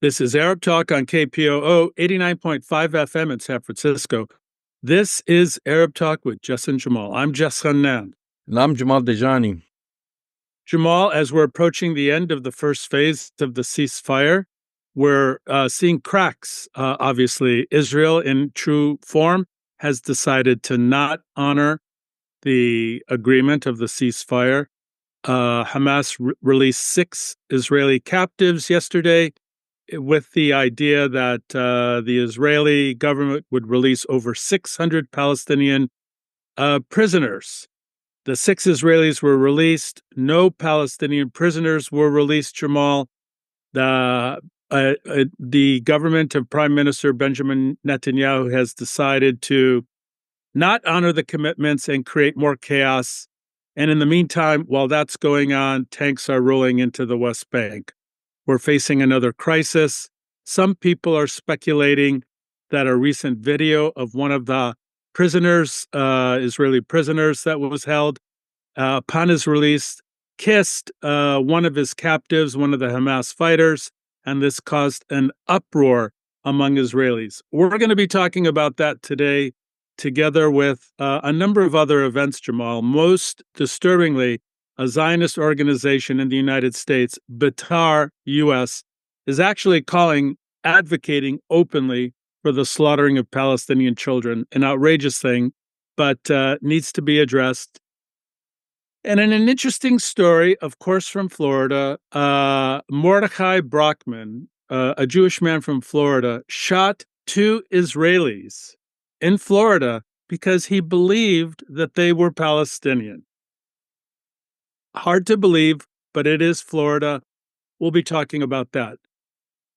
This is Arab Talk on KPOO 89.5 FM in San Francisco. This is Arab Talk with Jess and Jamal. I'm Jess Hannan. And I'm Jamal Dejani. Jamal, as we're approaching the end of the first phase of the ceasefire, we're seeing cracks. Obviously, Israel, in true form, has decided to not honor the agreement of the ceasefire. Hamas released 6 Israeli captives yesterday, with the idea that the Israeli government would release over 600 Palestinian prisoners. The 6 Israelis were released. No Palestinian prisoners were released, Jamal. The government of Prime Minister Benjamin Netanyahu has decided to not honor the commitments and create more chaos. And in the meantime, while that's going on, tanks are rolling into the West Bank. We're facing another crisis. Some people are speculating that a recent video of one of the prisoners, Israeli prisoners that was held, upon his release, kissed one of his captives, one of the Hamas fighters, and this caused an uproar among Israelis. We're going to be talking about that today, together with a number of other events, Jamal. Most disturbingly, a Zionist organization in the United States, Betar US, is actually advocating openly for the slaughtering of Palestinian children, an outrageous thing, but needs to be addressed. And in an interesting story, of course, from Florida, Mordechai Brockman, a Jewish man from Florida, shot 2 Israelis in Florida because he believed that they were Palestinian. Hard to believe, but it is Florida. We'll be talking about that.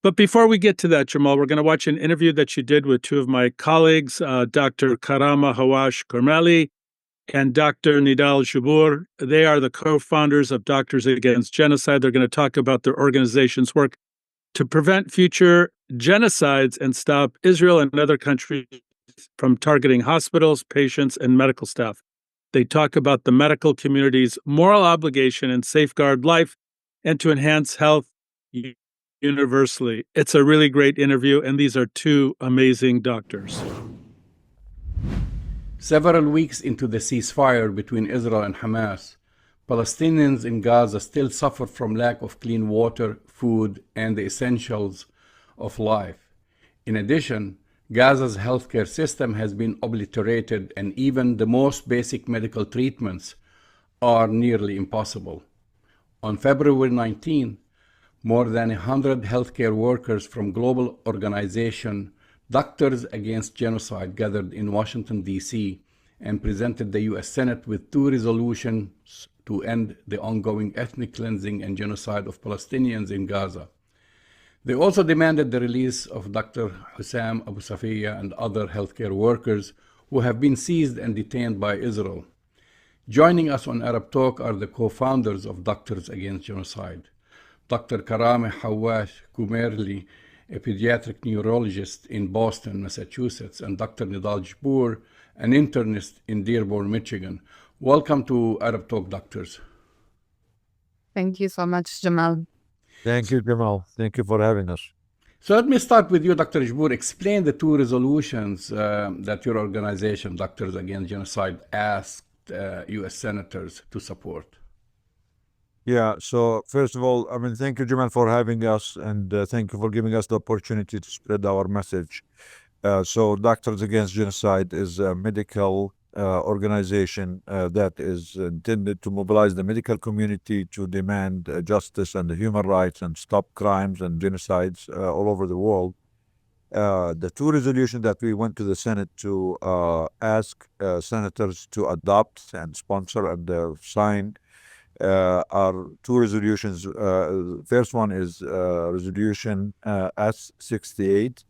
But before we get to that, Jamal, we're going to watch an interview that you did with 2 of my colleagues, Dr. Karameh Hawash-Kuemmerle and Dr. Nidal Jboor. They are the co-founders of Doctors Against Genocide. They're going to talk about their organization's work to prevent future genocides and stop Israel and other countries from targeting hospitals, patients, and medical staff. They talk about the medical community's moral obligation and safeguard life and to enhance health universally. It's a really great interview, and these are 2 amazing doctors. Several weeks into the ceasefire between Israel and Hamas, Palestinians in Gaza still suffer from lack of clean water, food, and the essentials of life. In addition, Gaza's healthcare system has been obliterated, and even the most basic medical treatments are nearly impossible. On February 19, more than 100 healthcare workers from global organization Doctors Against Genocide gathered in Washington, D.C., and presented the U.S. Senate with 2 resolutions to end the ongoing ethnic cleansing and genocide of Palestinians in Gaza. They also demanded the release of Dr. Hussam Abu Safiya and other healthcare workers who have been seized and detained by Israel. Joining us on Arab Talk are the co-founders of Doctors Against Genocide, Dr. Karameh Hawash-Kuemmerle, a pediatric neurologist in Boston, Massachusetts, and Dr. Nidal Jboor, an internist in Dearborn, Michigan. Welcome to Arab Talk, doctors. Thank you so much, Jamal. Thank you, Jamal. Thank you for having us. So let me start with you, Dr. Jboor. Explain the 2 resolutions that your organization, Doctors Against Genocide, asked U.S. senators to support. Yeah, so first of all, thank you, Jamal, for having us, and thank you for giving us the opportunity to spread our message. So Doctors Against Genocide is a medical organization that is intended to mobilize the medical community to demand justice and human rights and stop crimes and genocides all over the world. The 2 resolutions that we went to the Senate to ask senators to adopt and sponsor and sign are 2 resolutions. First one is Resolution S68.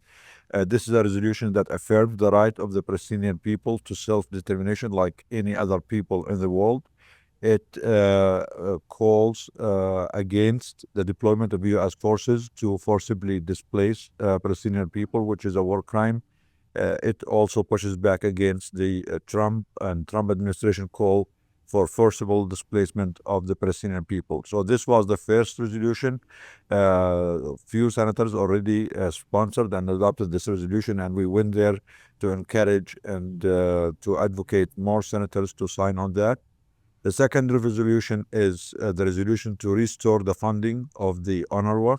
This is a resolution that affirms the right of the Palestinian people to self-determination like any other people in the world. It calls against the deployment of U.S. forces to forcibly displace Palestinian people, which is a war crime. It also pushes back against the Trump administration call for forcible displacement of the Palestinian people. So this was the first resolution. Few senators already sponsored and adopted this resolution, and we went there to encourage and to advocate more senators to sign on that. The second resolution is the resolution to restore the funding of the UNRWA.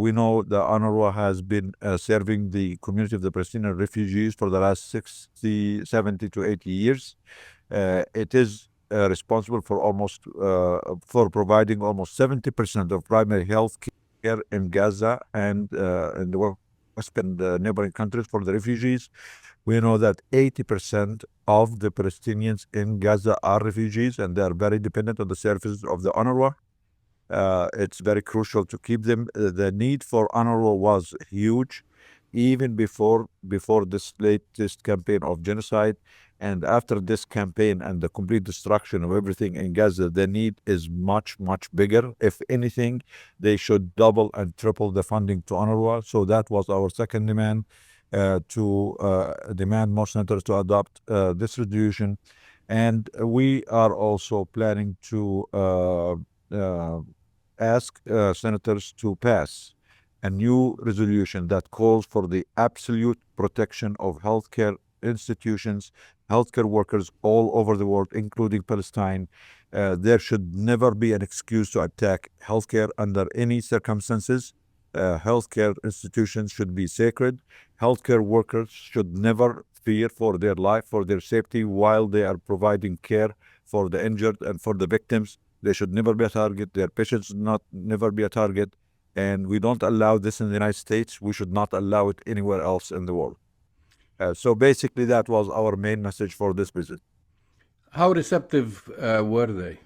We know the UNRWA has been serving the community of the Palestinian refugees for the last 60, 70 to 80 years. It is responsible for providing almost 70% of primary health care in Gaza and in the West and neighboring countries for the refugees. We know that 80% of the Palestinians in Gaza are refugees, and they are very dependent on the services of the UNRWA. It's very crucial to keep them. The need for UNRWA was huge, even before this latest campaign of genocide. And after this campaign and the complete destruction of everything in Gaza, the need is much, much bigger. If anything, they should double and triple the funding to UNRWA. So that was our second demand, to demand more senators to adopt this resolution. And we are also planning to ask senators to pass a new resolution that calls for the absolute protection of healthcare institutions, healthcare workers all over the world, including Palestine. There should never be an excuse to attack healthcare under any circumstances. Healthcare institutions should be sacred. Healthcare workers should never fear for their life, for their safety, while they are providing care for the injured and for the victims. They should never be a target. Their patients should never be a target. And we don't allow this in the United States. We should not allow it anywhere else in the world. So basically, that was our main message for this visit. How receptive were they?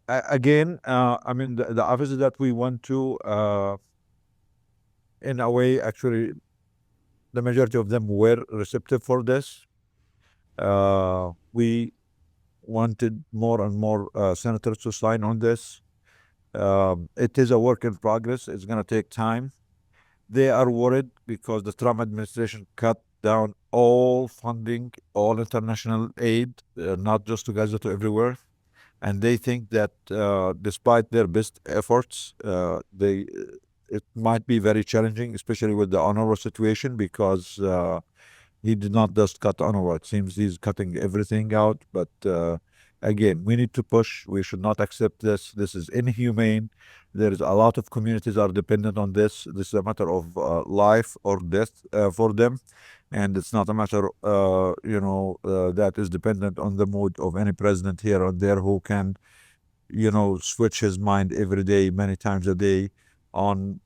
Again, I mean, the offices that we went to, in a way, actually, the majority of them were receptive for this. We wanted more and more senators to sign on this. It is a work in progress. It's going to take time. They are worried because the Trump administration cut down all funding, all international aid, not just to Gaza, to everywhere. And they think that despite their best efforts, it might be very challenging, especially with the UNRWA situation, because he did not just cut UNRWA. It seems he's cutting everything out. But again, we need to push. We should not accept this. This is inhumane. There is a lot of communities are dependent on this. This is a matter of life or death for them. And it's not a matter, that is dependent on the mood of any president here or there who can, switch his mind every day, many times a day, on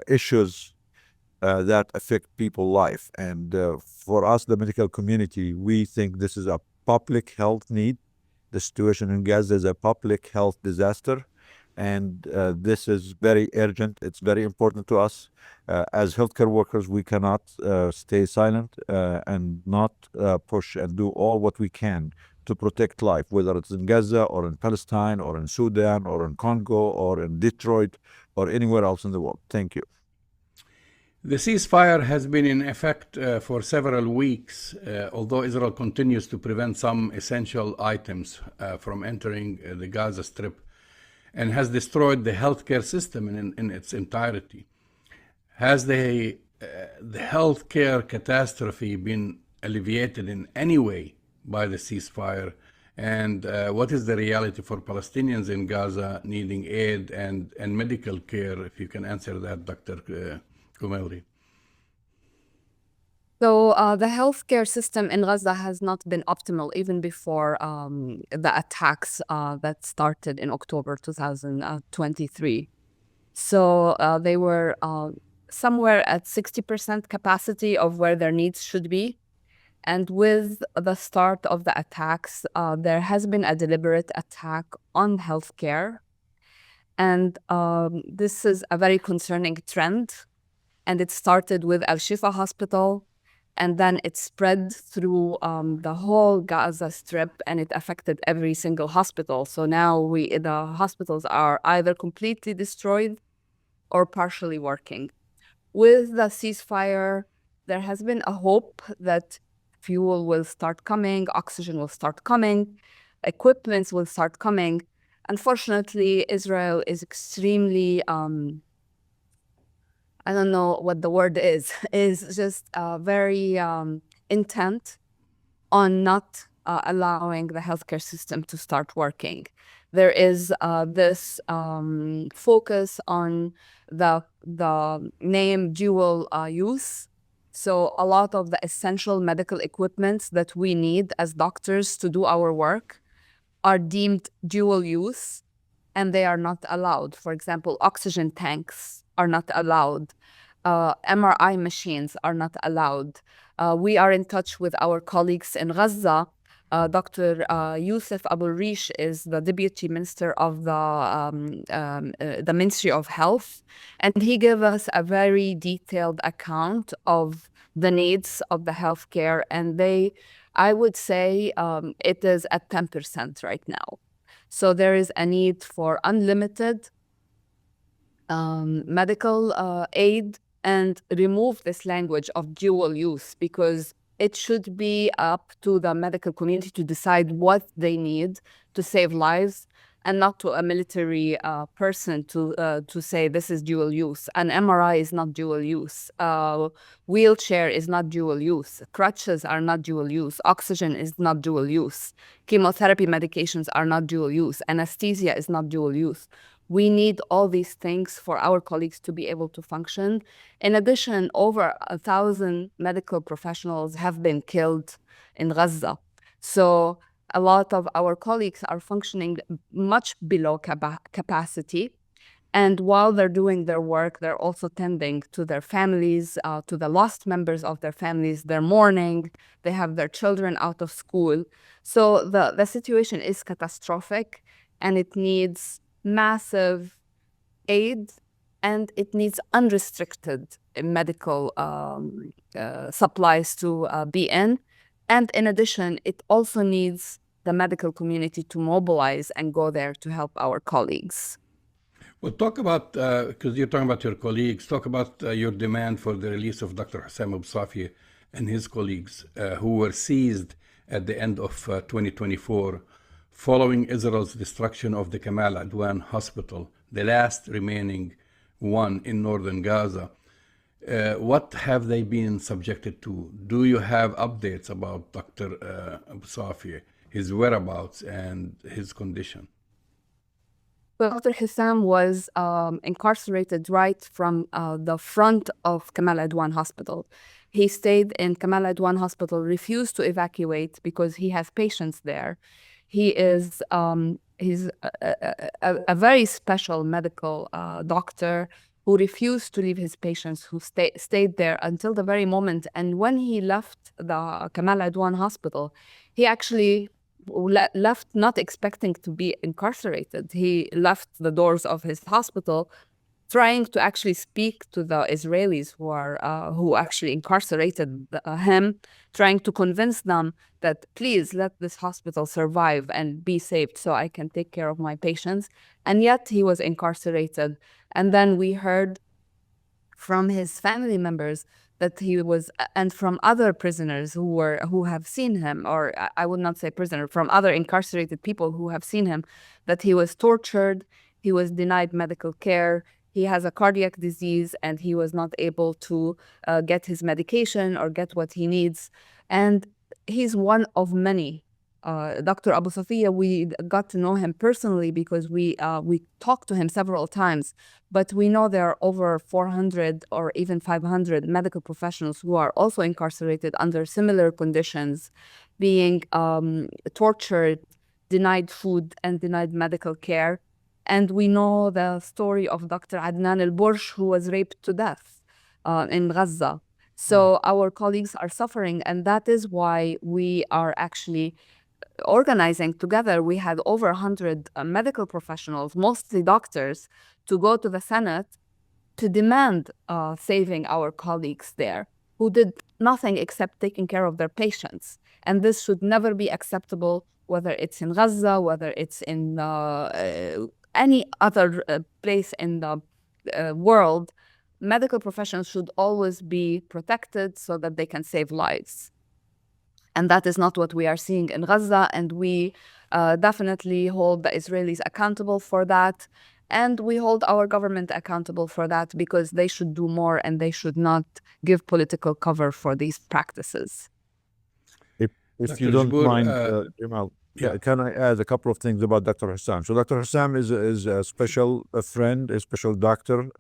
issues that affect people's life. And for us, the medical community, we think this is a public health need. The situation in Gaza is a public health disaster. And this is very urgent. It's very important to us. As healthcare workers, we cannot stay silent and not push and do all what we can to protect life, whether it's in Gaza or in Palestine or in Sudan or in Congo or in Detroit or anywhere else in the world. Thank you. The ceasefire has been in effect for several weeks, although Israel continues to prevent some essential items from entering the Gaza Strip, and has destroyed the healthcare system in its entirety. Has the healthcare catastrophe been alleviated in any way by the ceasefire? And what is the reality for Palestinians in Gaza needing aid and medical care? If you can answer that, Dr. Kuemmerle. So the healthcare system in Gaza has not been optimal even before the attacks that started in October 2023. So they were somewhere at 60% capacity of where their needs should be. And with the start of the attacks, there has been a deliberate attack on healthcare. And this is a very concerning trend. And it started with Al-Shifa Hospital, and then it spread through the whole Gaza Strip, and it affected every single hospital. So now the hospitals are either completely destroyed or partially working. With the ceasefire, there has been a hope that fuel will start coming, oxygen will start coming, equipment will start coming. Unfortunately, Israel is extremely, I don't know what the word is just very intent on not allowing the healthcare system to start working. There is this focus on the name dual use. So a lot of the essential medical equipment that we need as doctors to do our work are deemed dual use, and they are not allowed. For example, oxygen tanks are not allowed. MRI machines are not allowed. We are in touch with our colleagues in Gaza. Dr. Youssef Abu Rish is the Deputy Minister of the Ministry of Health, and he gave us a very detailed account of the needs of the healthcare, and I would say it is at 10% right now. So there is a need for unlimited medical aid, and remove this language of dual use, because it should be up to the medical community to decide what they need to save lives, and not to a military person to say this is dual use. An MRI is not dual use. Wheelchair is not dual use. Crutches are not dual use. Oxygen is not dual use. Chemotherapy medications are not dual use. Anesthesia is not dual use. We need all these things for our colleagues to be able to function. In addition, over 1,000 medical professionals have been killed in Gaza. So a lot of our colleagues are functioning much below capacity. And while they're doing their work, they're also tending to their families, to the lost members of their families. They're mourning. They have their children out of school. So the situation is catastrophic, and it needs massive aid, and it needs unrestricted medical supplies to be in. And in addition, it also needs the medical community to mobilize and go there to help our colleagues. Well, talk about, because you're talking about your colleagues, talk about your demand for the release of Dr. Hussam Abu Safi and his colleagues who were seized at the end of 2024 following Israel's destruction of the Kamal Adwan Hospital, the last remaining one in northern Gaza. What have they been subjected to? Do you have updates about Dr. Abu Safi, his whereabouts and his condition? Dr. Hussam was incarcerated right from the front of Kamal Adwan Hospital. He stayed in Kamal Adwan Hospital, refused to evacuate because he has patients there. He is he's a very special medical doctor who refused to leave his patients, who stayed there until the very moment. And when he left the Kamal Adwan Hospital, he actually left not expecting to be incarcerated. He left the doors of his hospital trying to actually speak to the Israelis who actually incarcerated him, trying to convince them that please let this hospital survive and be saved so I can take care of my patients. And yet he was incarcerated. And then we heard from his family members that he was, and from other prisoners who have seen him, or I would not say prisoner, from other incarcerated people who have seen him, that he was tortured, he was denied medical care, he has a cardiac disease, and he was not able to get his medication or get what he needs. And he's one of many. Dr. Abu Safiya, we got to know him personally because we talked to him several times, but we know there are over 400 or even 500 medical professionals who are also incarcerated under similar conditions, being tortured, denied food, and denied medical care. And we know the story of Dr. Adnan al-Bursh, who was raped to death in Gaza. So our colleagues are suffering, and that is why we are actually organizing together. We had over 100 medical professionals, mostly doctors, to go to the Senate to demand saving our colleagues there, who did nothing except taking care of their patients. And this should never be acceptable, whether it's in Gaza, whether it's in any other place in the world. medical professionals should always be protected so that they can save lives. And that is not what we are seeing in Gaza, and we definitely hold the Israelis accountable for that. And we hold our government accountable for that, because they should do more and they should not give political cover for these practices. If you Dr. don't Jboor, mind, Jamal, yeah. can I add a couple of things about Dr. Hassam? So Dr. Hassam is a special friend, a special doctor.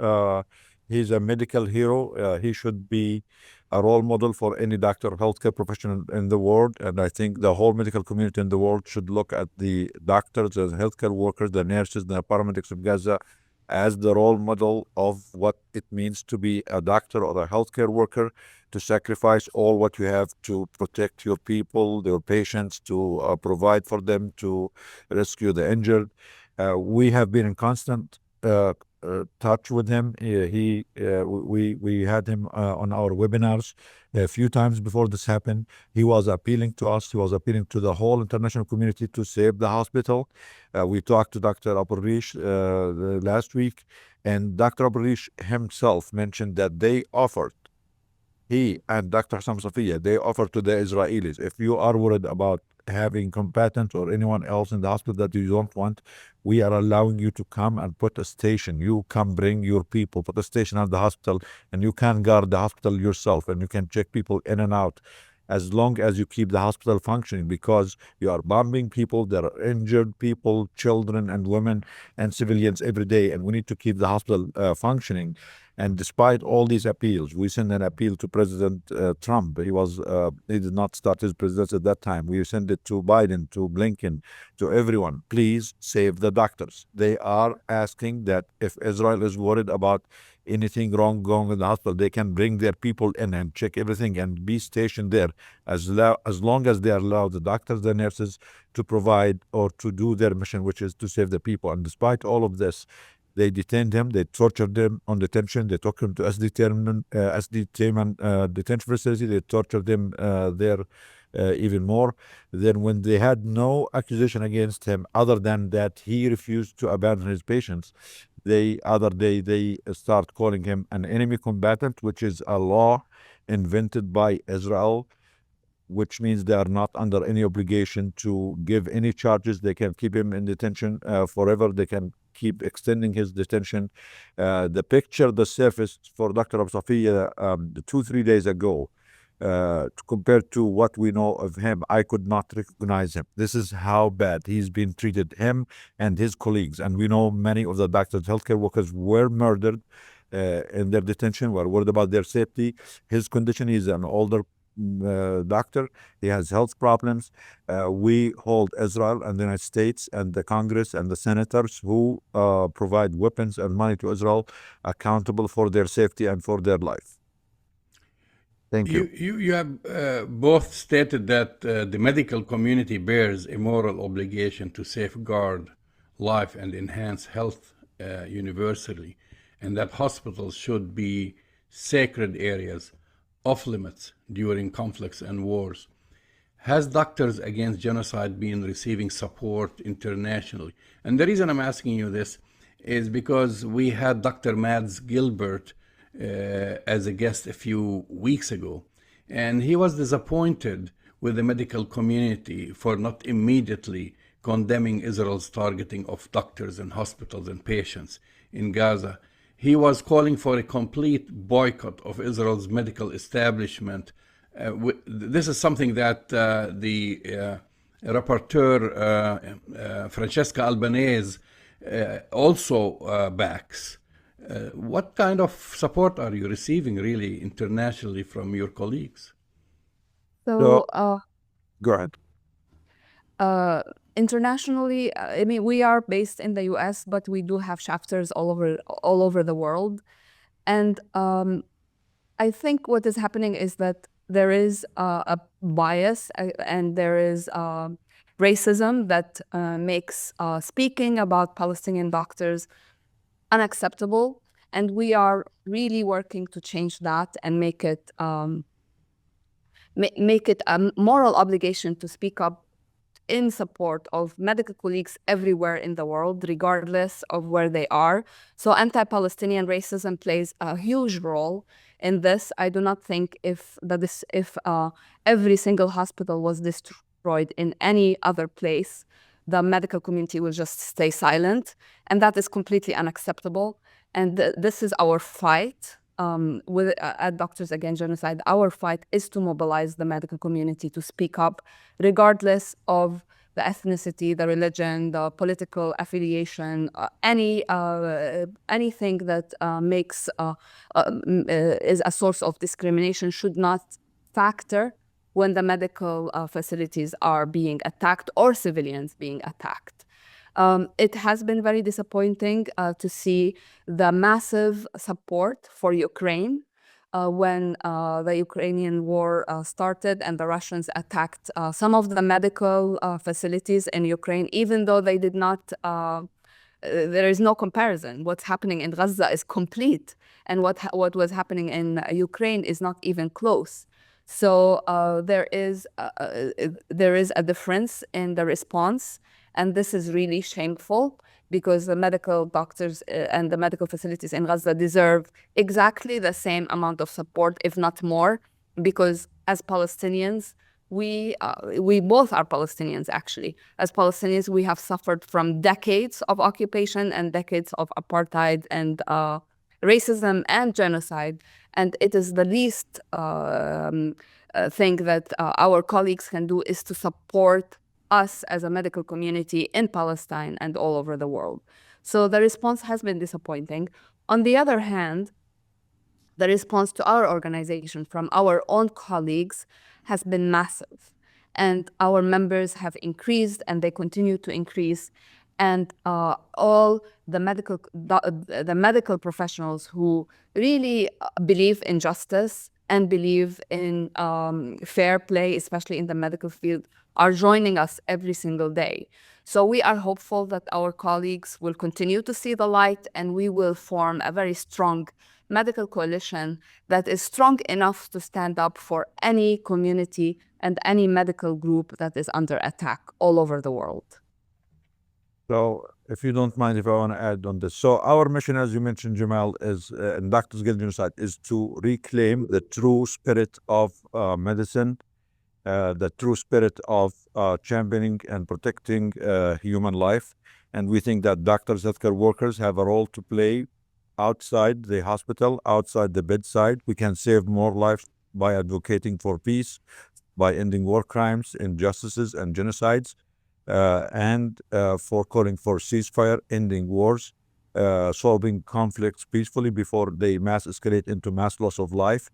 He's a medical hero. He should be a role model for any doctor, healthcare professional in the world. And I think the whole medical community in the world should look at the doctors, the healthcare workers, the nurses, the paramedics of Gaza as the role model of what it means to be a doctor or a healthcare worker, to sacrifice all what you have to protect your people, your patients, to provide for them, to rescue the injured. We have been in constant touch with him. We had him on our webinars a few times before this happened. He was appealing to us. He was appealing to the whole international community to save the hospital. We talked to Dr. Aburish last week, and Dr. Aburish himself mentioned that they offered, he and Dr. Sam Safiya, they offer to the Israelis, if you are worried about having combatants or anyone else in the hospital that you don't want, we are allowing you to come and put a station. You come bring your people, put a station at the hospital, and you can guard the hospital yourself, and you can check people in and out, as long as you keep the hospital functioning, because you are bombing people. There are injured people, children and women and civilians every day, and we need to keep the hospital functioning. And despite all these appeals, we sent an appeal to President Trump. He did not start his presidency at that time. We sent it to Biden, to Blinken, to everyone. Please save the doctors. They are asking that if Israel is worried about anything wrong going in the hospital, they can bring their people in and check everything and be stationed there as long as they allow the doctors, the nurses to provide or to do their mission, which is to save the people. And despite all of this, they detained him, they tortured him on detention, they took him to SD detention facility, they tortured him there even more. Then when they had no accusation against him other than that he refused to abandon his patients, they start calling him an enemy combatant, which is a law invented by Israel, which means they are not under any obligation to give any charges. They can keep him in detention forever. They can keep extending his detention. The picture that surfaced for Dr. Abu Safiya 2-3 days ago, compared to what we know of him, I could not recognize him. This is how bad he's been treated, him and his colleagues. And we know many of the doctors, healthcare workers were murdered in their detention, were worried about their safety. His condition, he's an older doctor. He has health problems. We hold Israel and the United States and the Congress and the senators who provide weapons and money to Israel accountable for their safety and for their life. Thank you. You have both stated that the medical community bears a moral obligation to safeguard life and enhance health universally, and that hospitals should be sacred areas off limits during conflicts and wars. Has Doctors Against Genocide been receiving support internationally? And the reason I'm asking you this is because we had Dr. Mads Gilbert as a guest a few weeks ago, and he was disappointed with the medical community for not immediately condemning Israel's targeting of doctors and hospitals and patients in Gaza. He was calling for a complete boycott of Israel's medical establishment. This is something that the rapporteur Francesca Albanese also backs. What kind of support are you receiving really internationally from your colleagues? So, Go ahead. internationally, I mean, we are based in the US, but we do have chapters all over the world. And I think what is happening is that there is a bias and there is racism that makes speaking about Palestinian doctors unacceptable. And we are really working to change that and make it a moral obligation to speak up in support of medical colleagues everywhere in the world, regardless of where they are. So anti-Palestinian racism plays a huge role in this. I do not think if every single hospital was destroyed in any other place, the medical community will just stay silent, and that is completely unacceptable. And this is our fight. At Doctors Against Genocide, our fight is to mobilize the medical community to speak up, regardless of the ethnicity, the religion, the political affiliation, anything that is a source of discrimination should not factor when the medical facilities are being attacked or civilians being attacked. It has been very disappointing to see the massive support for Ukraine when the Ukrainian war started and the Russians attacked some of the medical facilities in Ukraine, even though they did not. There is no comparison. What's happening in Gaza is complete, and what was happening in Ukraine is not even close. So there is a difference in the response. And this is really shameful because the medical doctors and the medical facilities in Gaza deserve exactly the same amount of support, if not more, because as Palestinians, we both are Palestinians, actually. As Palestinians, we have suffered from decades of occupation and decades of apartheid and racism and genocide. And it is the least thing that our colleagues can do is to support us as a medical community in Palestine and all over the world. So the response has been disappointing. On the other hand, the response to our organization from our own colleagues has been massive. And our members have increased and they continue to increase. And all the medical professionals who really believe in justice and believe in fair play, especially in the medical field, are joining us every single day. So we are hopeful that our colleagues will continue to see the light and we will form a very strong medical coalition that is strong enough to stand up for any community and any medical group that is under attack all over the world. So, if you don't mind, if I want to add on this. So, our mission, as you mentioned, Jamal, is in Doctors Against Genocide, is to reclaim the true spirit of medicine, the true spirit of championing and protecting human life. And we think that doctors, healthcare workers have a role to play outside the hospital, outside the bedside. We can save more lives by advocating for peace, by ending war crimes, injustices, and genocides, and for calling for ceasefire, ending wars, solving conflicts peacefully before they mass escalate into mass loss of life.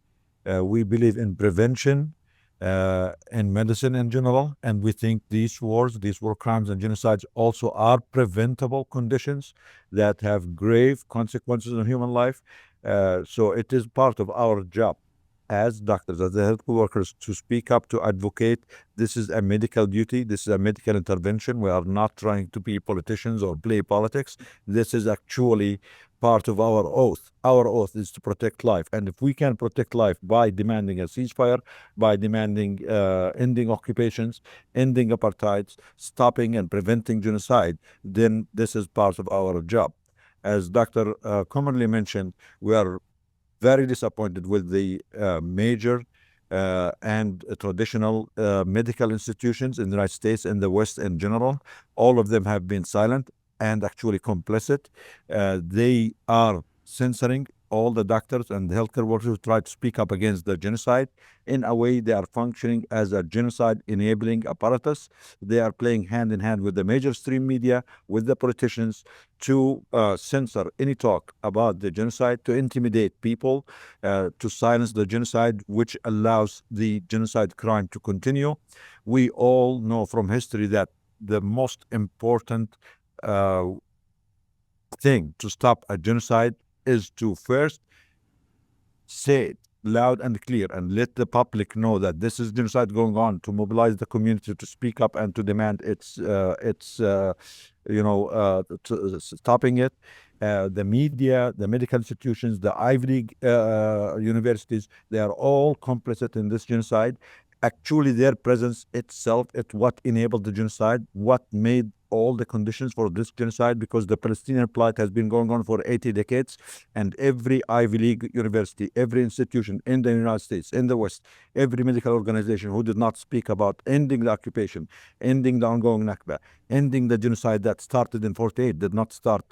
We believe in prevention in medicine in general, and we think these war crimes and genocides also are preventable conditions that have grave consequences on human life. So it is part of our job as doctors, as the health workers, to speak up, to advocate. This is a medical duty. This is a medical intervention. We are not trying to be politicians or play politics. This is actually part of our oath. Our oath is to protect life. And if we can protect life by demanding a ceasefire, by demanding ending occupations, ending apartheid, stopping and preventing genocide, then this is part of our job. As Dr. Kuemmerle mentioned, we are very disappointed with the major and traditional medical institutions in the United States and the West in general. All of them have been silent and actually complicit. They are censoring all the doctors and the healthcare workers who try to speak up against the genocide. In a way, they are functioning as a genocide enabling apparatus. They are playing hand in hand with the major stream media, with the politicians, to censor any talk about the genocide, to intimidate people, to silence the genocide, which allows the genocide crime to continue. We all know from history that the most important thing to stop a genocide is to first say it loud and clear and let the public know that this is genocide going on, to mobilize the community to speak up and to demand stopping it. The media, the medical institutions, the Ivy League universities, they are all complicit in this genocide. Actually, their presence itself, it's what enabled the genocide, what made all the conditions for this genocide, because the Palestinian plight has been going on for 80 decades, and every Ivy League university, every institution in the United States, in the West, every medical organization who did not speak about ending the occupation, ending the ongoing Nakba, ending the genocide that started in 48, did not start,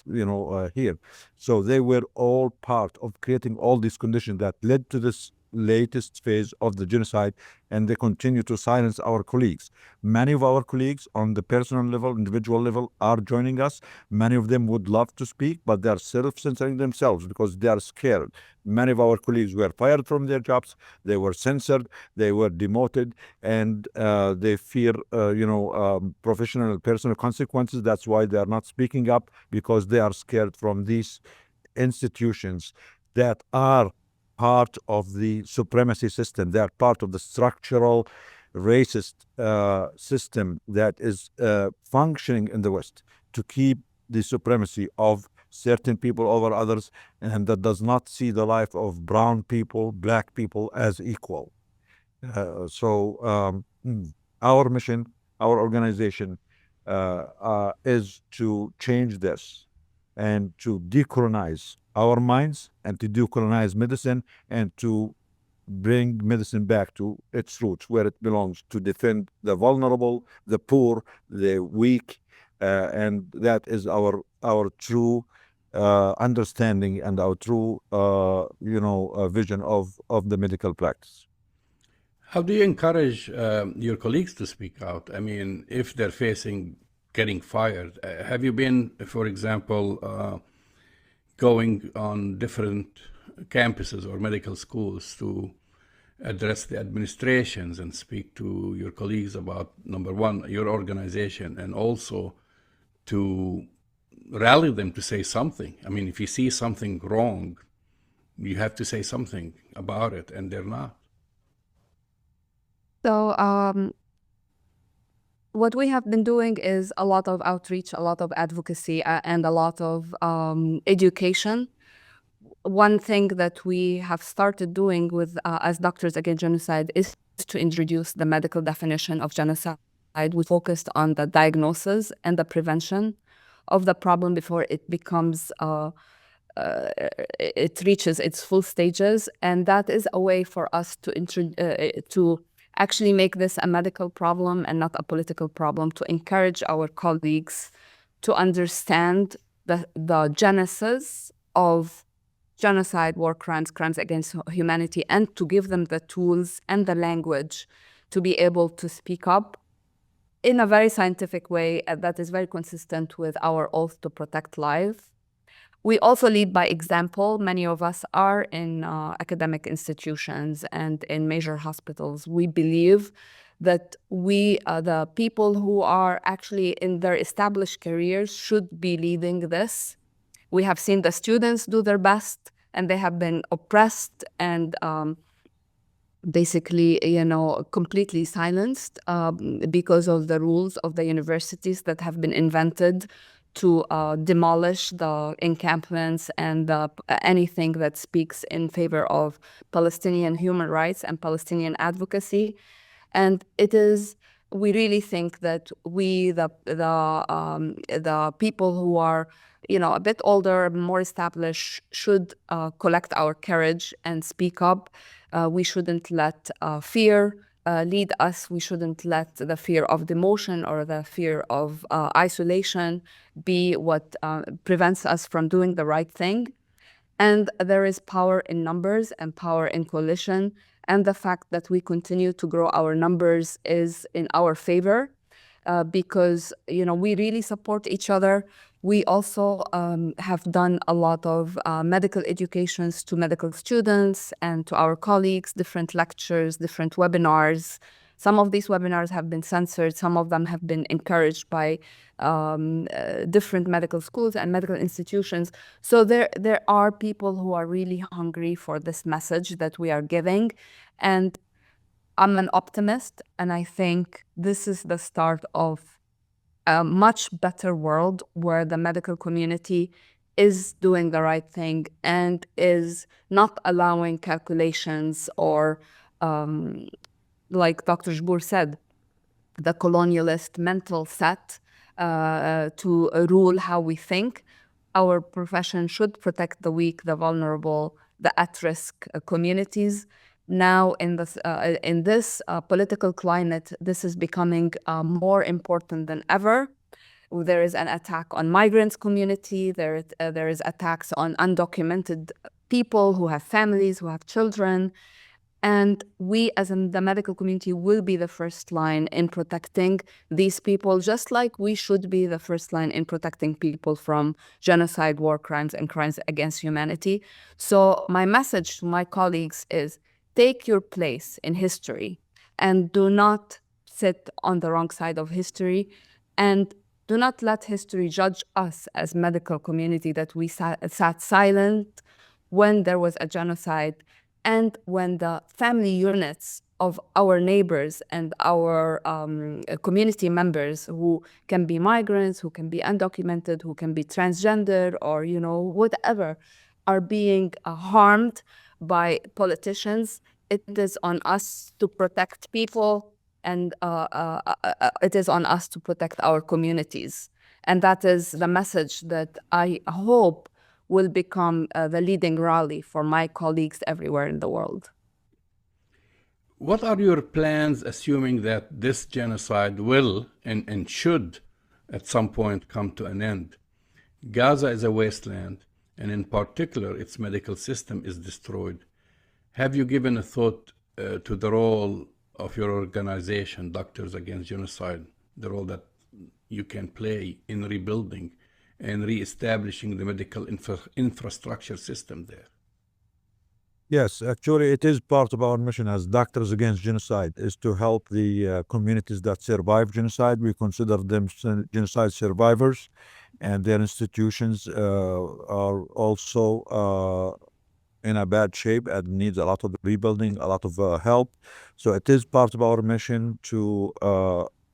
here. So they were all part of creating all these conditions that led to this latest phase of the genocide, and they continue to silence our colleagues. Many of our colleagues on the personal level, individual level, are joining us. Many of them would love to speak, but they are self-censoring themselves because they are scared. Many of our colleagues were fired from their jobs, they were censored, they were demoted, and they fear, professional and personal consequences. That's why they are not speaking up, because they are scared from these institutions that are part of the supremacy system. They are part of the structural racist system that is functioning in the West to keep the supremacy of certain people over others, and that does not see the life of brown people, black people as equal. Our mission, our organization, is to change this and to decolonize our minds and to decolonize medicine and to bring medicine back to its roots where it belongs, to defend the vulnerable, the poor, the weak, and that is our true understanding and our true vision of the medical practice. How do you encourage your colleagues to speak out? I mean, if they're facing getting fired, have you been, for example, going on different campuses or medical schools to address the administrations and speak to your colleagues about, number one, your organization, and also to rally them to say something? I mean, if you see something wrong, you have to say something about it, and they're not. So what we have been doing is a lot of outreach, a lot of advocacy, and a lot of education. One thing that we have started doing with as Doctors Against Genocide is to introduce the medical definition of genocide. We focused on the diagnosis and the prevention of the problem before it becomes it reaches its full stages, and that is a way for us to actually make this a medical problem and not a political problem, to encourage our colleagues to understand the genesis of genocide, war crimes, crimes against humanity, and to give them the tools and the language to be able to speak up in a very scientific way that is very consistent with our oath to protect life. We also lead by example. Many of us are in academic institutions and in major hospitals. We believe that we, the people who are actually in their established careers, should be leading this. We have seen the students do their best, and they have been oppressed and basically, completely silenced because of the rules of the universities that have been invented to demolish the encampments and anything that speaks in favor of Palestinian human rights and Palestinian advocacy. And we really think that we, the people who are, a bit older, more established, should collect our courage and speak up. We shouldn't let fear lead us. We shouldn't let the fear of demotion or the fear of isolation be what prevents us from doing the right thing. And there is power in numbers and power in coalition. And the fact that we continue to grow our numbers is in our favor because, we really support each other. We also have done a lot of medical educations to medical students and to our colleagues, different lectures, different webinars. Some of these webinars have been censored. Some of them have been encouraged by different medical schools and medical institutions. So there are people who are really hungry for this message that we are giving. And I'm an optimist, and I think this is the start of a much better world where the medical community is doing the right thing and is not allowing calculations or like Dr. Jboor said, the colonialist mental set to rule how we think. Our profession should protect the weak, the vulnerable, the at-risk communities. Now, in this political climate, this is becoming more important than ever. There is an attack on migrants community. There is attacks on undocumented people who have families, who have children. And we, as in the medical community, will be the first line in protecting these people, just like we should be the first line in protecting people from genocide, war crimes, and crimes against humanity. So my message to my colleagues is take your place in history and do not sit on the wrong side of history, and do not let history judge us as medical community that we sat silent when there was a genocide, and when the family units of our neighbors and our community members, who can be migrants, who can be undocumented, who can be transgender, or whatever, are being harmed by politicians, it is on us to protect people, and it is on us to protect our communities. And that is the message that I hope will become the leading rally for my colleagues everywhere in the world. What are your plans, assuming that this genocide will and should at some point come to an end? Gaza is a wasteland, and in particular, its medical system is destroyed. Have you given a thought to the role of your organization, Doctors Against Genocide, the role that you can play in rebuilding and reestablishing the medical infrastructure system there? Yes, actually, it is part of our mission as Doctors Against Genocide, is to help the communities that survive genocide. We consider them genocide survivors, and their institutions are also in a bad shape and needs a lot of rebuilding, a lot of help. So it is part of our mission to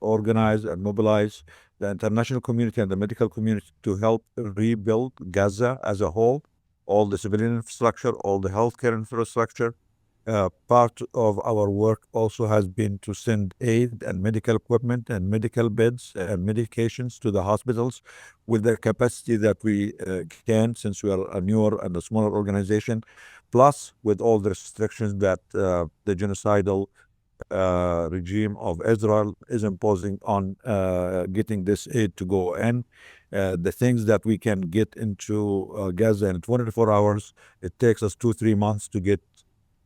organize and mobilize the international community and the medical community to help rebuild Gaza as a whole, all the civilian infrastructure, all the healthcare infrastructure. Part of our work also has been to send aid and medical equipment and medical beds and medications to the hospitals with the capacity that we can, since we are a newer and a smaller organization, plus with all the restrictions that the genocidal regime of Israel is imposing on getting this aid to go in. The things that we can get into Gaza in 24 hours, it takes us 2-3 months to get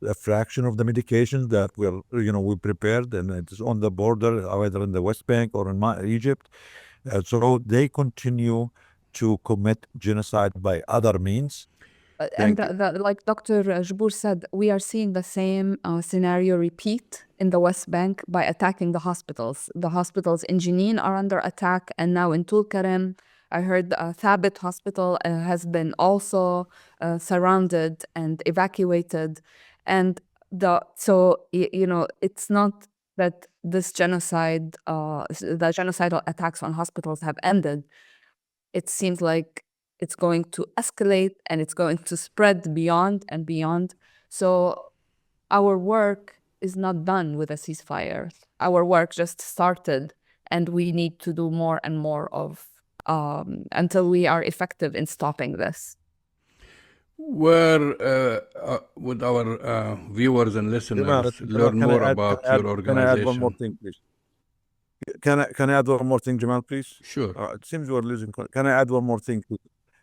a fraction of the medications that we prepared, and it is on the border, either in the West Bank or in Egypt. So they continue to commit genocide by other means. And like Dr. Jboor said, we are seeing the same scenario repeat in the West Bank by attacking the hospitals. The hospitals in Jenin are under attack, and now in Tulkarem, I heard Thabit Hospital has been also surrounded and evacuated. And it's not that this genocide, the genocidal attacks on hospitals have ended. It seems like it's going to escalate and it's going to spread beyond and beyond. So our work is not done with a ceasefire. Our work just started, and we need to do more and more of until we are effective in stopping this. Where would our viewers and listeners learn more about your organization? Can I add one more thing, please? Can I add one more thing, Jamal, please? Sure. It seems we're losing. Can I add one more thing?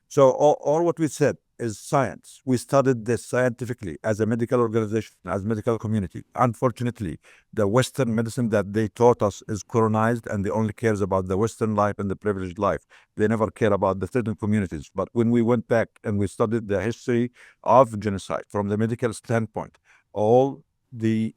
So all what we said is science. We studied this scientifically as a medical organization, as medical community. Unfortunately, the Western medicine that they taught us is colonized, and they only cares about the Western life and the privileged life. They never care about the certain communities. But when we went back and we studied the history of genocide from the medical standpoint, all the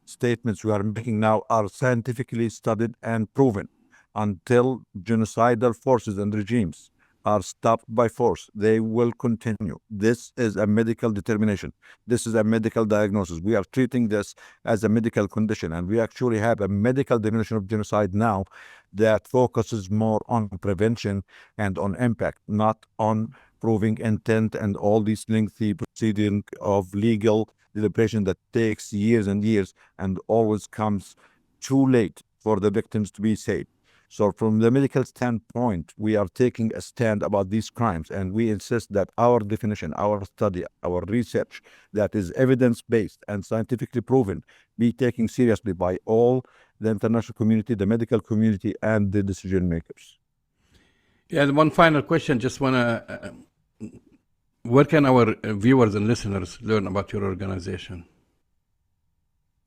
statements we are making now are scientifically studied and proven. Until genocidal forces and regimes are stopped by force, they will continue. This is a medical determination. This is a medical diagnosis. We are treating this as a medical condition, and we actually have a medical definition of genocide now that focuses more on prevention and on impact, not on proving intent and all these lengthy proceeding of legal deliberation that takes years and years and always comes too late for the victims to be saved. So from the medical standpoint, we are taking a stand about these crimes, and we insist that our definition, our study, our research that is evidence-based and scientifically proven be taken seriously by all the international community, the medical community, and the decision makers. Yeah, and one final question. Just want to, where can our viewers and listeners learn about your organization?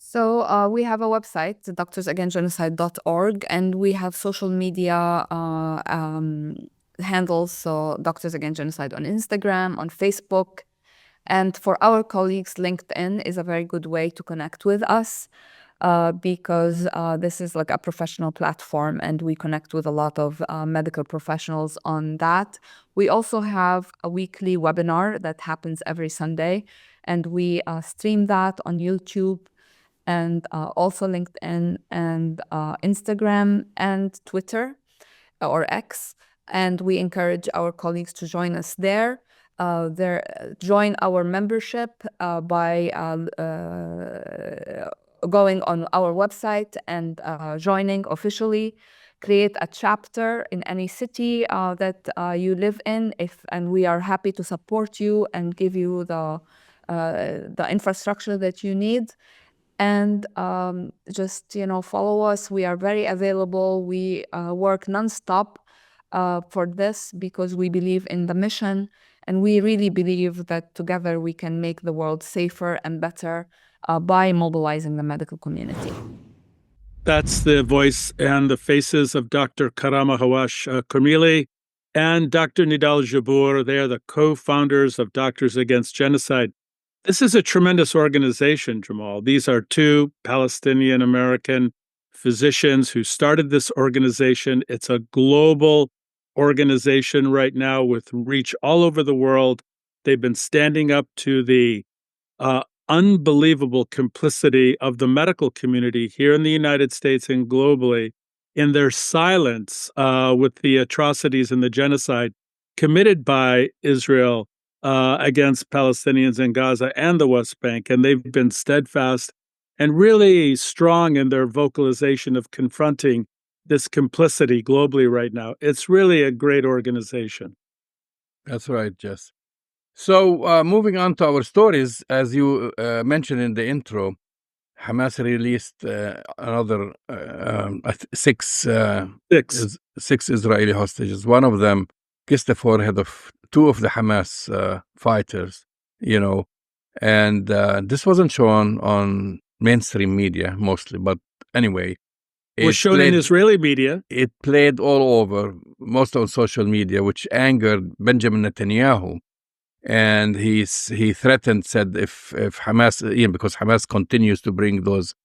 So we have a website, doctorsagainstgenocide.org, and we have social media handles, so Doctors Against Genocide on Instagram, on Facebook. And for our colleagues, LinkedIn is a very good way to connect with us because this is like a professional platform and we connect with a lot of medical professionals on that. We also have a weekly webinar that happens every Sunday, and we stream that on YouTube and also LinkedIn and Instagram and Twitter or X. And we encourage our colleagues to join us there. Join our membership by going on our website and joining officially. Create a chapter in any city that you live in, and we are happy to support you and give you the infrastructure that you need. And just follow us. We are very available. We work nonstop for this because we believe in the mission, and we really believe that together we can make the world safer and better by mobilizing the medical community. That's the voice and the faces of Dr. Karameh Hawash-Kuemmerle and Dr. Nidal Jboor. They are the co-founders of Doctors Against Genocide. This is a tremendous organization, Jamal. These are two Palestinian-American physicians who started this organization. It's a global organization right now with reach all over the world. They've been standing up to the unbelievable complicity of the medical community here in the United States and globally in their silence with the atrocities and the genocide committed by Israel against Palestinians in Gaza and the West Bank. And they've been steadfast and really strong in their vocalization of confronting this complicity globally right now. It's really a great organization. That's right, Jess. So moving on to our stories, as you mentioned in the intro, Hamas released another six Israeli hostages. One of them kissed the forehead of two of the Hamas fighters, and this wasn't shown on mainstream media mostly, but anyway. It was shown in Israeli media. It played all over, most on social media, which angered Benjamin Netanyahu. And he threatened, said if Hamas, because Hamas continues to bring those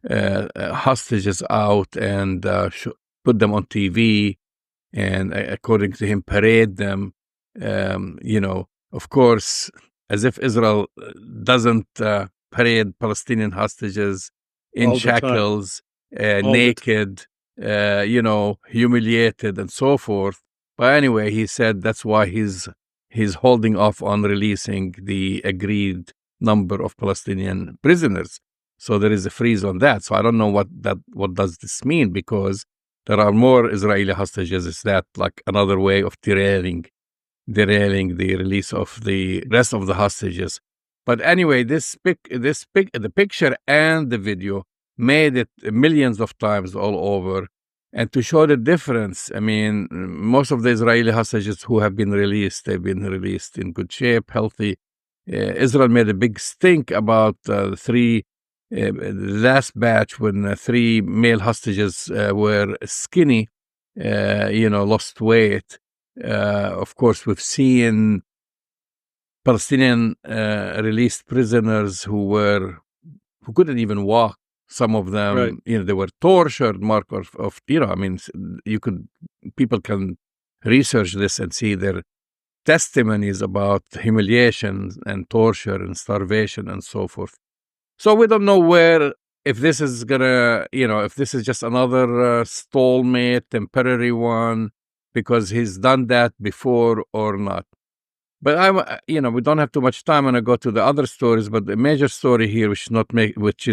hostages out and put them on TV and, according to him, parade them, of course, as if Israel doesn't parade Palestinian hostages in shackles, naked, humiliated and so forth. But anyway, he said that's why he's holding off on releasing the agreed number of Palestinian prisoners. So there is a freeze on that. So I don't know what does this mean, because there are more Israeli hostages. Is that like another way of derailing the release of the rest of the hostages? But anyway, the picture and the video made it millions of times all over. And to show the difference, I mean, most of the Israeli hostages who have been released, they've been released in good shape, healthy. Israel made a big stink about the last batch when three male hostages were skinny, lost weight. Of course, we've seen Palestinian released prisoners who couldn't even walk. Some of them, right. They were tortured. People can research this and see their testimonies about humiliation and torture and starvation and so forth. So we don't know if this is if this is just another stalemate, temporary one, because he's done that before or not. But we don't have too much time. I'm going to go to the other stories. But the major story here, which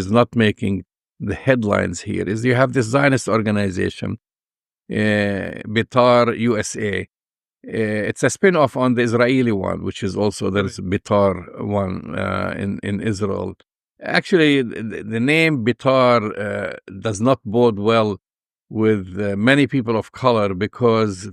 is not making the headlines here, is you have this Zionist organization, Betar USA. It's a spin-off on the Israeli one, which is also there's Betar one in Israel. Actually, the name Betar does not bode well with many people of color because,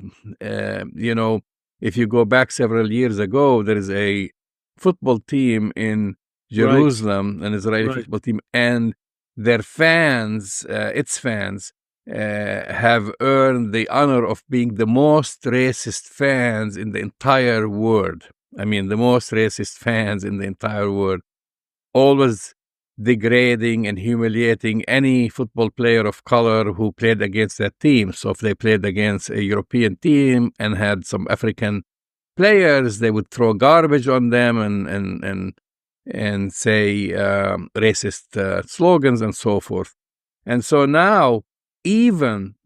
if you go back several years ago, there is a football team in Jerusalem, an Israeli football team, and their fans, its fans, have earned the honor of being the most racist fans in the entire world. I mean, the most racist fans in the entire world. Always degrading and humiliating any football player of color who played against that team. So if they played against a European team and had some African players, they would throw garbage on them and say racist slogans and so forth. And so now, even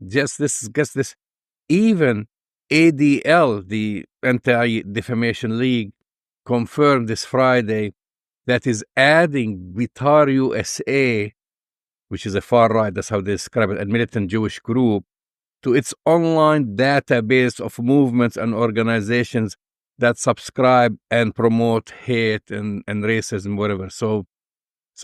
even ADL, the Anti-Defamation League, confirmed this Friday that is adding Betar USA, which is a far-right, that's how they describe it, a militant Jewish group, to its online database of movements and organizations that subscribe and promote hate and racism, whatever. So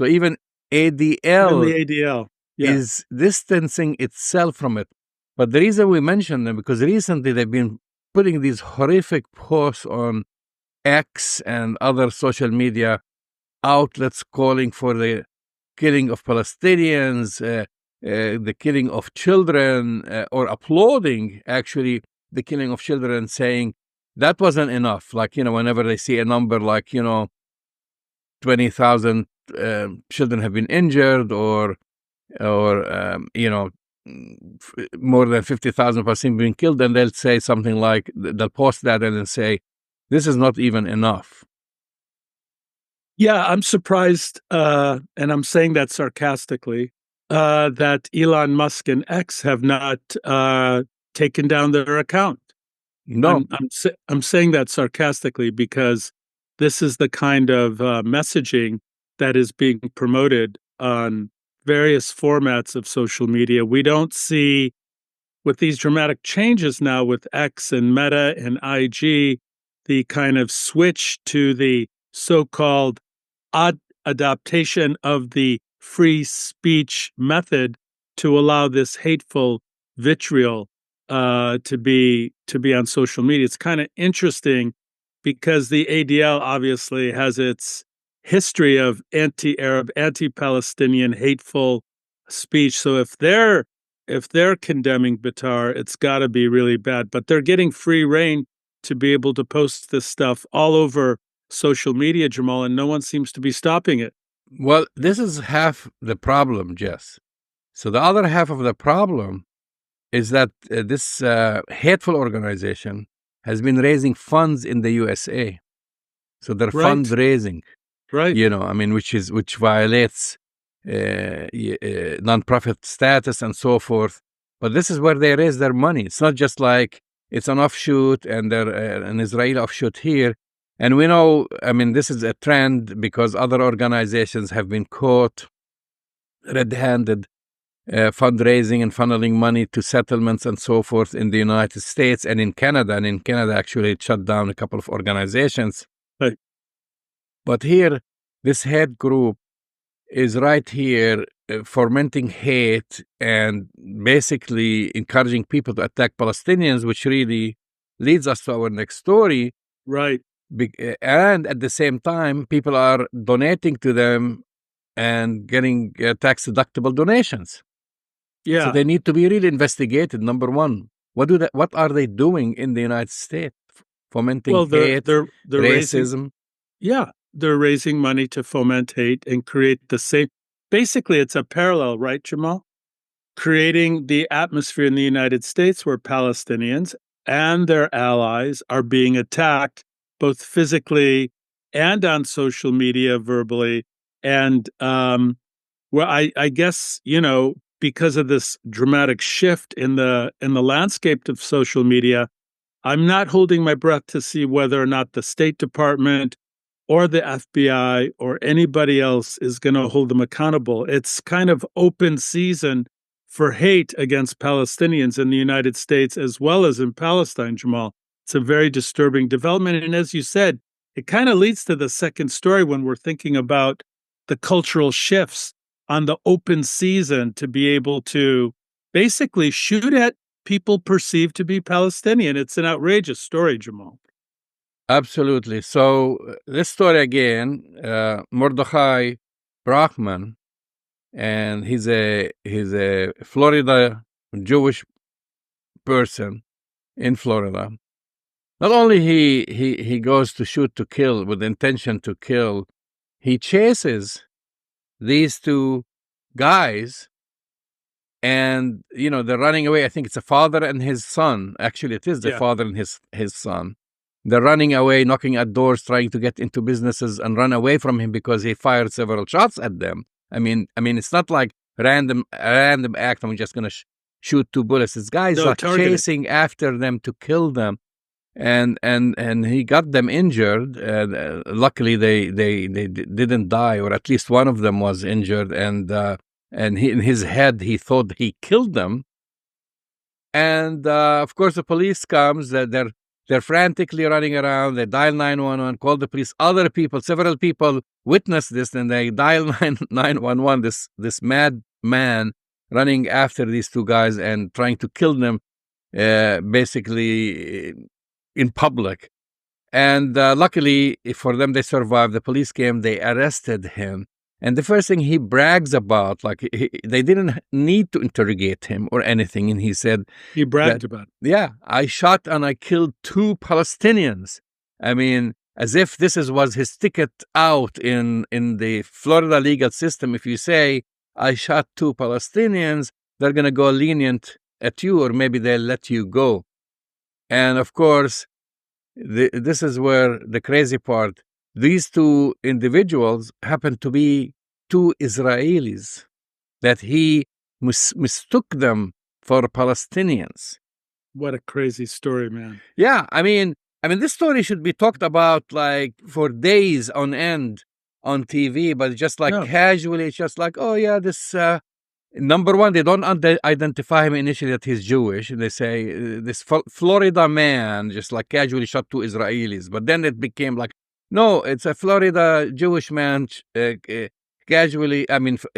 even ADL, the ADL is distancing itself from it. But the reason we mention them, because recently they've been putting these horrific posts on X and other social media outlets calling for the killing of Palestinians, the killing of children, or applauding, actually, the killing of children, saying that wasn't enough. Like, whenever they see a number like, 20,000 children have been injured, or more than 50,000 Palestinians being killed, and they'll say something like, they'll post that and then say, this is not even enough. Yeah, I'm surprised, and I'm saying that sarcastically, that Elon Musk and X have not taken down their account. No, I'm saying that sarcastically because this is the kind of messaging that is being promoted on various formats of social media. We don't see, with these dramatic changes now with X and Meta and IG, the kind of switch to the so-called adaptation of the free speech method to allow this hateful vitriol to be on social media. It's kind of interesting because the ADL obviously has its history of anti-Arab, anti-Palestinian hateful speech. So if they're condemning Betar, it's got to be really bad. But they're getting free reign to be able to post this stuff all over social media, Jamal, and no one seems to be stopping it. Well, this is half the problem, Jess. So the other half of the problem is that this hateful organization has been raising funds in the USA. So they're fundraising, right? Which violates nonprofit status and so forth. But this is where they raise their money. It's not just like it's an offshoot and they're an Israeli offshoot here. And we know, this is a trend because other organizations have been caught red-handed fundraising and funneling money to settlements and so forth in the United States and in Canada. And in Canada, actually, it shut down a couple of organizations. Right. But here, this hate group is right here fomenting hate and basically encouraging people to attack Palestinians, which really leads us to our next story. Right. And at the same time, people are donating to them and getting tax-deductible donations. Yeah. So they need to be really investigated. Number one, what are they doing in the United States? Fomenting hate, they're racism. They're raising money to foment hate and create the same. Basically, it's a parallel, right, Jamal? Creating the atmosphere in the United States where Palestinians and their allies are being attacked both physically and on social media, verbally. And I guess, because of this dramatic shift in the landscape of social media, I'm not holding my breath to see whether or not the State Department or the FBI or anybody else is going to hold them accountable. It's kind of open season for hate against Palestinians in the United States as well as in Palestine, Jamal. It's a very disturbing development. And as you said, it kind of leads to the second story when we're thinking about the cultural shifts on the open season to be able to basically shoot at people perceived to be Palestinian. It's an outrageous story, Jamal. Absolutely. So this story again, Mordechai Brockman, and he's a Florida Jewish person in Florida. Not only he goes to shoot to kill with the intention to kill, he chases these two guys, and they're running away. I think it's a father and his son. Actually, it is the father and his son. They're running away, knocking at doors, trying to get into businesses and run away from him because he fired several shots at them. I mean, it's not like a random act. I'm just gonna shoot two bullets. This guy's chasing after them to kill them, and he got them injured. Luckily, they didn't die, or at least one of them was injured. And he, in his head, he thought he killed them. And of course, the police comes. They're frantically running around. They dial 911, call the police. Other people, several people witness this, and they dial 911. This mad man running after these two guys and trying to kill them, basically in public. And luckily for them, they survived. The police came. They arrested him. And the first thing he brags about, like they didn't need to interrogate him or anything. And he said, he bragged about it. Yeah, I shot and I killed two Palestinians. I mean, as if this was his ticket out in the Florida legal system. If you say, I shot two Palestinians, they're going to go lenient at you, or maybe they'll let you go. And of course, this is where the crazy part. These two individuals happen to be two Israelis that he mistook them for Palestinians. What a crazy story, man. Yeah, I mean, this story should be talked about like for days on end on TV, but just like casually, it's just like, oh yeah, this number one, they don't identify him initially that he's Jewish. They say this Florida man just like casually shot two Israelis, but then it became like, no, it's a Florida Jewish man casually,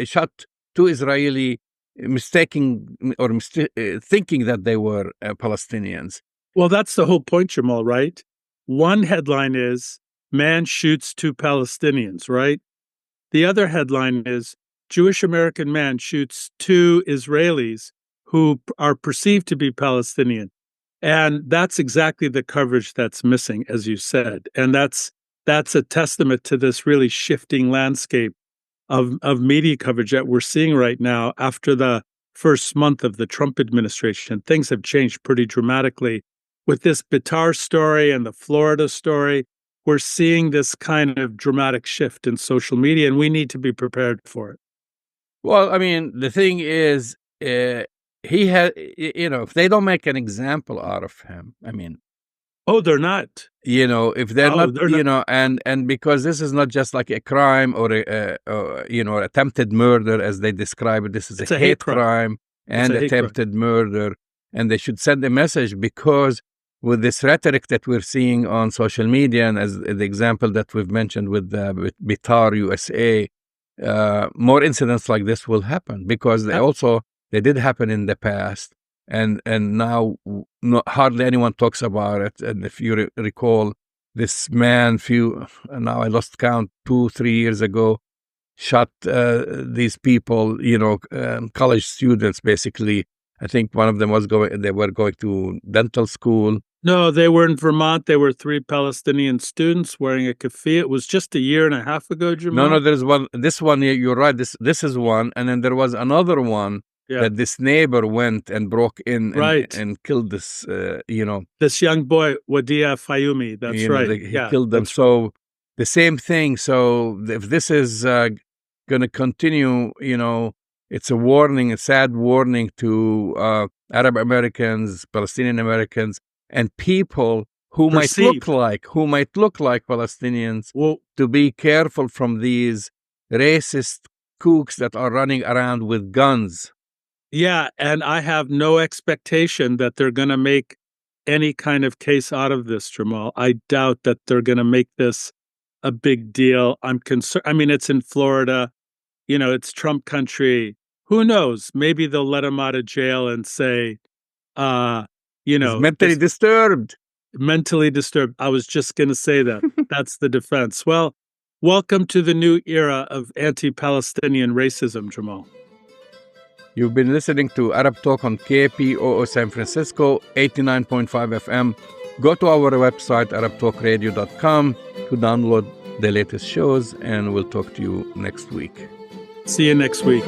shot two Israeli, mistaking or thinking that they were Palestinians. Well, that's the whole point, Jamal, right? One headline is, man shoots two Palestinians, right? The other headline is, Jewish American man shoots two Israelis who are perceived to be Palestinian. And that's exactly the coverage that's missing, as you said. And that's a testament to this really shifting landscape of media coverage that we're seeing right now after the first month of the Trump administration. Things have changed pretty dramatically. With this Bitar story and the Florida story, we're seeing this kind of dramatic shift in social media, and we need to be prepared for it. Well, I mean, the thing is, he had, if they don't make an example out of him, I mean, they're not. If they're not, and because this is not just like a crime or attempted murder as they describe it. This is a hate crime and attempted murder, and they should send a message, because with this rhetoric that we're seeing on social media, and as the example that we've mentioned with Bitar USA, more incidents like this will happen, because they did happen in the past. And now hardly anyone talks about it. And if you recall, this man, now I lost count, 2-3 years ago, shot these people, college students, basically. I think one of them they were going to dental school. No, they were in Vermont. They were 3 Palestinian students wearing a keffiyeh. It was just 1.5 years ago, Jamal. No, there's one. This one, you're right. This is one. And then there was another one. Yeah. That this neighbor went and broke in and killed this, this young boy, Wadia Fayumi. That's right. He killed them. So the same thing. So if this is going to continue, it's a sad warning to Arab Americans, Palestinian Americans, and people who might look like Palestinians, to be careful from these racist kooks that are running around with guns. Yeah, and I have no expectation that they're going to make any kind of case out of this, Jamal. I doubt that they're going to make this a big deal. I'm concerned. I mean, it's in Florida. You know, it's Trump country. Who knows? Maybe they'll let him out of jail and say, you know, he's mentally disturbed. Mentally disturbed. I was just going to say that. That's the defense. Well, welcome to the new era of anti-Palestinian racism, Jamal. You've been listening to Arab Talk on KPOO San Francisco, 89.5 FM. Go to our website, arabtalkradio.com, to download the latest shows, and we'll talk to you next week. See you next week.